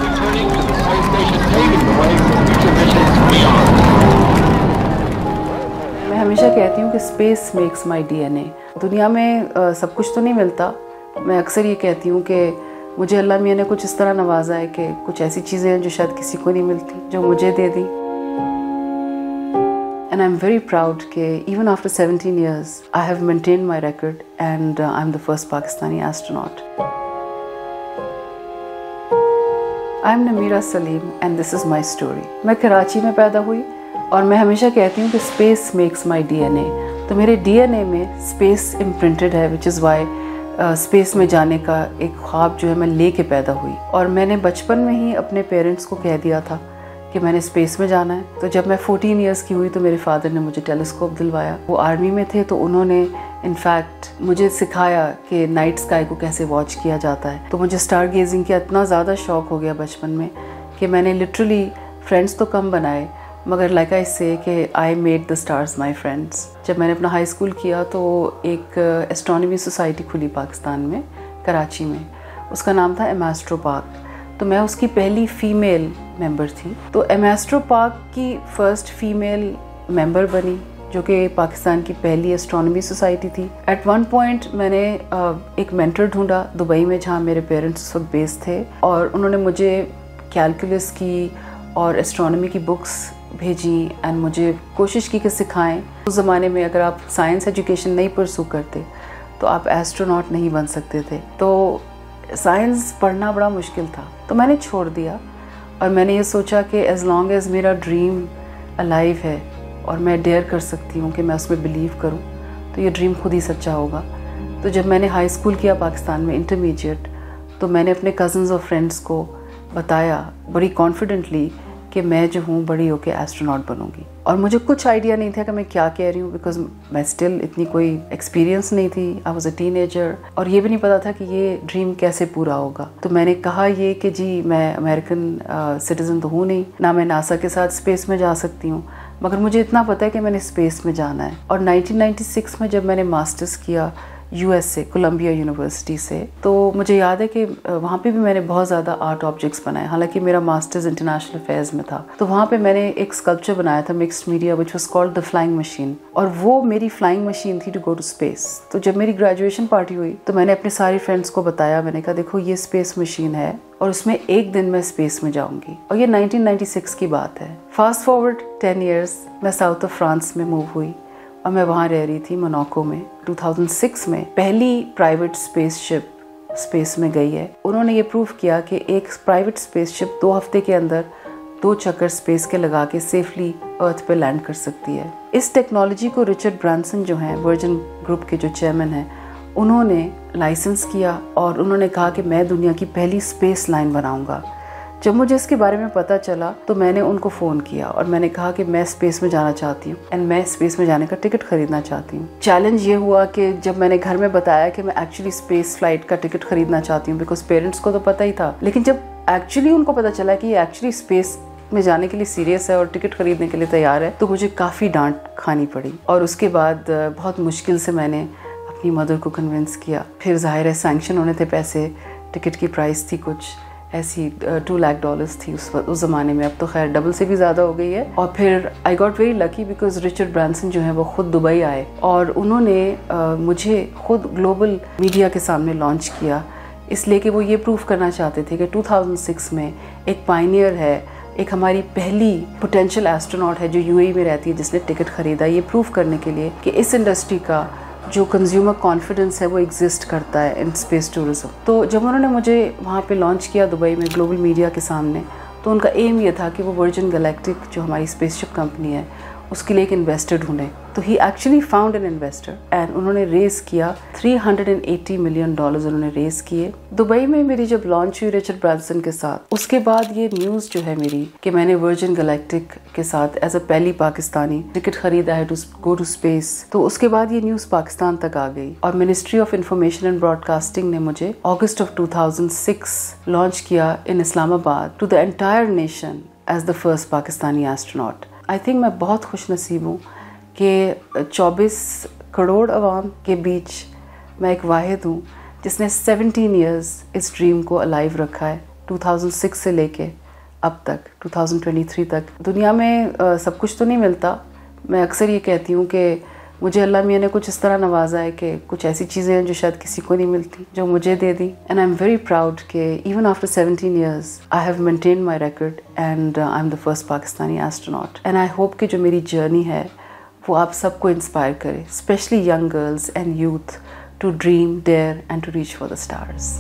returning to the space station, paving the way for future missions beyond. मैं हमेशा कहती हूँ कि स्पेस मेक्स माई DNA। दुनिया में सब कुछ तो नहीं मिलता। मैं अक्सर ये कहती हूँ कि मुझे अल्लाह मियाँ ने कुछ इस तरह नवाजा है कि कुछ ऐसी चीज़ें हैं जो शायद किसी को नहीं मिलती, जो मुझे दे दी। And I'm very proud कि even after 17 years, I have maintained my record and I'm the first Pakistani astronaut. I'm Nameera Salim and this is my story. मैं कराची में पैदा हुई और मैं हमेशा कहती हूँ कि space makes my DNA। तो मेरे DNA में space imprinted है, which is why स्पेस में जाने का एक ख्वाब जो है मैं लेके पैदा हुई। और मैंने बचपन में ही अपने पेरेंट्स को कह दिया था कि मैंने स्पेस में जाना है। तो जब मैं 14 इयर्स की हुई तो मेरे फादर ने मुझे टेलीस्कोप दिलवाया। वो आर्मी में थे तो उन्होंने इनफैक्ट मुझे सिखाया कि नाइट स्काई को कैसे वॉच किया जाता है। तो मुझे स्टार गेजिंग का इतना ज़्यादा शौक़ हो गया बचपन में कि मैंने लिटरली फ्रेंड्स तो कम बनाए, मगर लाइक आई से कि I made the stars my friends. जब मैंने अपना हाई स्कूल किया तो एक एस्ट्रोनॉमी सोसाइटी खुली पाकिस्तान में, कराची में। उसका नाम था एमास्ट्रो पार्क। तो मैं उसकी पहली फ़ीमेल मेंबर थी। तो एमास्ट्रो पार्क की फ़र्स्ट फीमेल मेंबर बनी, जो कि पाकिस्तान की पहली एस्ट्रोनॉमी सोसाइटी थी। एट वन पॉइंट मैंने एक मेंटर ढूंढा दुबई में, जहाँ मेरे पेरेंट्स उस वक्त बेस थे, और उन्होंने मुझे कैलकुलस की और एस्ट्रोनॉमी की बुक्स भेजी एंड मुझे कोशिश की कि सिखाएं। उस ज़माने में अगर आप साइंस एजुकेशन नहीं परसू करते तो आप एस्ट्रोनॉट नहीं बन सकते थे। तो साइंस पढ़ना बड़ा मुश्किल था, तो मैंने छोड़ दिया और मैंने ये सोचा कि एज़ लॉन्ग एज़ मेरा ड्रीम अलाइव है और मैं डेयर कर सकती हूँ कि मैं उसमें बिलीव करूँ, तो ये ड्रीम खुद ही सच्चा होगा। तो जब मैंने हाई स्कूल किया पाकिस्तान में, इंटरमीडिएट, तो मैंने अपने कज़न्स और फ्रेंड्स को बताया बड़ी कॉन्फिडेंटली कि मैं जो हूँ बड़ी होके एस्ट्रोनॉट बनूंगी। और मुझे कुछ आइडिया नहीं था कि मैं क्या कह रही हूँ, बिकॉज मैं स्टिल इतनी कोई एक्सपीरियंस नहीं थी। आई वाज अ टीनेजर, और ये भी नहीं पता था कि ये ड्रीम कैसे पूरा होगा। तो मैंने कहा ये कि जी मैं अमेरिकन सिटीज़न तो हूँ नहीं, ना मैं नासा के साथ स्पेस में जा सकती हूँ, मगर मुझे इतना पता है कि मैंने स्पेस में जाना है। और 1996 में जब मैंने मास्टर्स किया US से, कोलंबिया यूनिवर्सिटी से, तो मुझे याद है कि वहाँ पे भी मैंने बहुत ज़्यादा आर्ट ऑब्जेक्ट्स बनाए। हालांकि मेरा मास्टर्स इंटरनेशनल अफेयर्स में था, तो वहाँ पे मैंने एक स्कल्पचर बनाया था mixed media, which was called the flying machine, और वो मेरी फ्लाइंग मशीन थी टू गो टू स्पेस। तो जब मेरी ग्रेजुएशन पार्टी हुई तो मैंने अपने सारे फ्रेंड्स को बताया, मैंने कहा देखो ये स्पेस मशीन है और उसमें एक दिन मैं स्पेस में जाऊँगी। और ये 1996 की बात है। फास्ट फॉरवर्ड 10 ईयर्स, मैं साउथ ऑफ फ्रांस में मूव हुई और मैं वहाँ रह रही थी मोनाको में। 2006 में पहली प्राइवेट स्पेसशिप स्पेस में गई है। उन्होंने ये प्रूव किया कि एक प्राइवेट स्पेसशिप 2 हफ्ते के अंदर 2 चक्कर स्पेस के लगा के सेफली अर्थ पे लैंड कर सकती है। इस टेक्नोलॉजी को रिचर्ड ब्रांसन जो हैं, वर्जिन ग्रुप के जो चेयरमैन हैं, उन्होंने लाइसेंस किया और उन्होंने कहा कि मैं दुनिया की पहली स्पेस लाइन बनाऊंगा। जब मुझे इसके बारे में पता चला तो मैंने उनको फ़ोन किया और मैंने कहा कि मैं स्पेस में जाना चाहती हूँ एंड मैं स्पेस में जाने का टिकट खरीदना चाहती हूँ। चैलेंज ये हुआ कि जब मैंने घर में बताया कि मैं एक्चुअली स्पेस फ्लाइट का टिकट खरीदना चाहती हूँ, बिकॉज पेरेंट्स को तो पता ही था, लेकिन जब एक्चुअली उनको पता चला कि ये एक्चुअली स्पेस में जाने के लिए सीरियस है और टिकट खरीदने के लिए तैयार है, तो मुझे काफ़ी डांट खानी पड़ी। और उसके बाद बहुत मुश्किल से मैंने अपनी मदर को कन्विंस किया। फिर ज़ाहिर है सैंक्शन होने थे पैसे, टिकट की प्राइस थी कुछ ऐसी $2 लाख थी उस ज़माने में। अब तो खैर डबल से भी ज़्यादा हो गई है। और फिर I got very lucky because Richard Branson जो है वो खुद दुबई आए और उन्होंने मुझे खुद ग्लोबल मीडिया के सामने लॉन्च किया, इसलिए कि वो ये प्रूव करना चाहते थे कि 2006 में एक पायनियर है, एक हमारी पहली पोटेंशियल एस्ट्रोनॉट है जो UAE में रहती है जिसने टिकट खरीदा, ये प्रूव करने के लिए कि इस इंडस्ट्री का जो कंज्यूमर कॉन्फिडेंस है वो एग्जिस्ट करता है इन स्पेस टूरिज्म। तो जब उन्होंने मुझे वहाँ पे लॉन्च किया दुबई में ग्लोबल मीडिया के सामने, तो उनका एम ये था कि वो वर्जिन गैलेक्टिक जो हमारी स्पेसशिप कंपनी है उसके लिए एक इन्वेस्टर ढूंढे। तो he actually found an investor and उन्होंने रेस किया $380 मिलियन उन्होंने रेस किए। दुबई में मेरी जब लॉन्च हुई रिचर्ड ब्रांसन के साथ, उसके बाद ये न्यूज़ जो है मेरी कि मैंने वर्जिन गैलेक्टिक के साथ एज अ पहली पाकिस्तानी टिकट खरीदा है टू गो टू स्पेस, तो उसके बाद ये न्यूज़ पाकिस्तान तक आ गई और ministry of information and broadcasting ने मुझे अगस्त ऑफ 2006 लॉन्च किया in Islamabad to the entire nation as the first Pakistani astronaut. I think मैं बहुत खुश नसीब हूँ कि 24 करोड़ अवाम के बीच मैं एक वाहिद हूँ जिसने 17 इयर्स इस ड्रीम को अलाइव रखा है 2006 से लेके अब तक 2023 तक दुनिया में सब कुछ तो नहीं मिलता. मैं अक्सर ये कहती हूँ कि मुझे अल्लाह मियाँ ने कुछ इस तरह नवाजा है कि कुछ ऐसी चीज़ें हैं जो शायद किसी को नहीं मिलती, जो मुझे दे दी. And I am very proud कि even after 17 years I have maintain my record and I am the first Pakistani astronaut. And I hope कि जो मेरी जर्नी है वो आप सबको इंस्पायर करे, specially young girls and youth, to dream, dare and to reach for the stars.